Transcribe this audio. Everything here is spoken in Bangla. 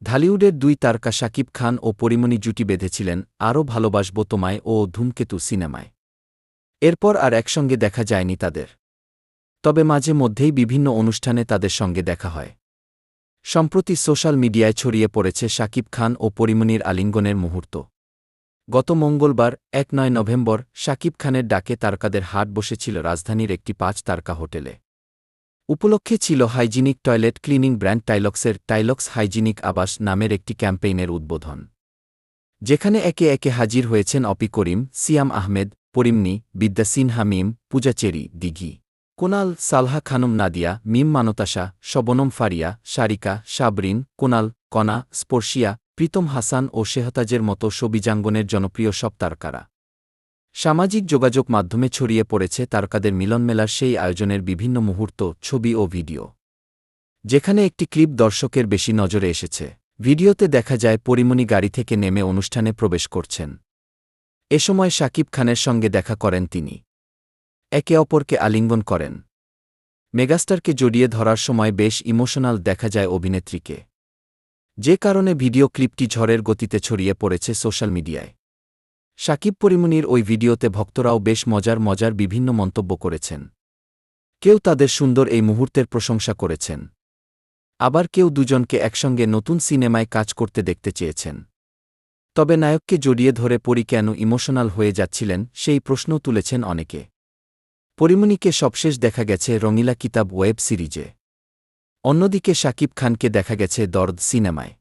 ঢালিউডের দুই তারকা শাকিব খান ও পরীমনি জুটি বেঁধেছিলেন আরও ভালোবাসব তোমায় ও ধূমকেতু সিনেমায়। এরপর আর একসঙ্গে দেখা যায়নি তাদের। তবে মাঝে মধ্যেই বিভিন্ন অনুষ্ঠানে তাদের সঙ্গে দেখা হয়। সম্প্রতি সোশ্যাল মিডিয়ায় ছড়িয়ে পড়েছে শাকিব খান ও পরীমনির আলিঙ্গনের মুহূর্ত। গত মঙ্গলবার ১ নভেম্বর শাকিব খানের ডাকে তারকাদের হাট বসেছিল রাজধানীর একটি ৫ তারকা হোটেলে। উপলক্ষে ছিল হাইজিনিক টয়লেট ক্লিনিং ব্র্যান্ড টাইলক্সের টাইলক্স হাইজিনিক আবাস নামের একটি ক্যাম্পেইনের উদ্বোধন, যেখানে একে একে হাজির হয়েছেন অপি করিম, সিয়াম আহমেদ, পরীমনি, বিদ্যা সিনহা মিম, পূজা চেরি, দিঘি, কুনাল, সালহা খানম নাদিয়া, মিম মানতাসা, শবনম ফারিয়া, সারিকা, সাবরিন, কুনাল, কণা, স্পর্শিয়া, প্রীতম হাসান ও শেহতাজের মতো সবিজাঙ্গনের জনপ্রিয় সব তারকারা। সামাজিক যোগাযোগ মাধ্যমে ছড়িয়ে পড়েছে তারকাদের মিলনমেলার সেই আয়োজনের বিভিন্ন মুহূর্ত, ছবি ও ভিডিও, যেখানে একটি ক্লিপ দর্শকের বেশি নজরে এসেছে। ভিডিওতে দেখা যায় পরীমনি গাড়ি থেকে নেমে অনুষ্ঠানে প্রবেশ করছেন। এ সময় শাকিব খানের সঙ্গে দেখা করেন তিনি। একে অপরকে আলিঙ্গন করেন। মেগাস্টারকে জড়িয়ে ধরার সময় বেশ ইমোশনাল দেখা যায় অভিনেত্রীকে, যে কারণে ভিডিও ক্লিপটি ঝড়ের গতিতে ছড়িয়ে পড়েছে সোশ্যাল মিডিয়ায়। শাকিব পরীমনির ওই ভিডিওতে ভক্তরাও বেশ মজার বিভিন্ন মন্তব্য করেছেন। কেউ তাদের সুন্দর এই মুহূর্তের প্রশংসা করেছেন, আবার কেউ দুজনকে একসঙ্গে নতুন সিনেমায় কাজ করতে দেখতে চেয়েছেন। তবে নায়ককে জড়িয়ে ধরে পরী কেন ইমোশনাল হয়ে যাচ্ছিলেন সেই প্রশ্নও তুলেছেন অনেকে। পরীমনিকে সবশেষ দেখা গেছে রঙিলা কিতাব ওয়েব সিরিজে। অন্যদিকে শাকিব খানকে দেখা গেছে দর্দ সিনেমায়।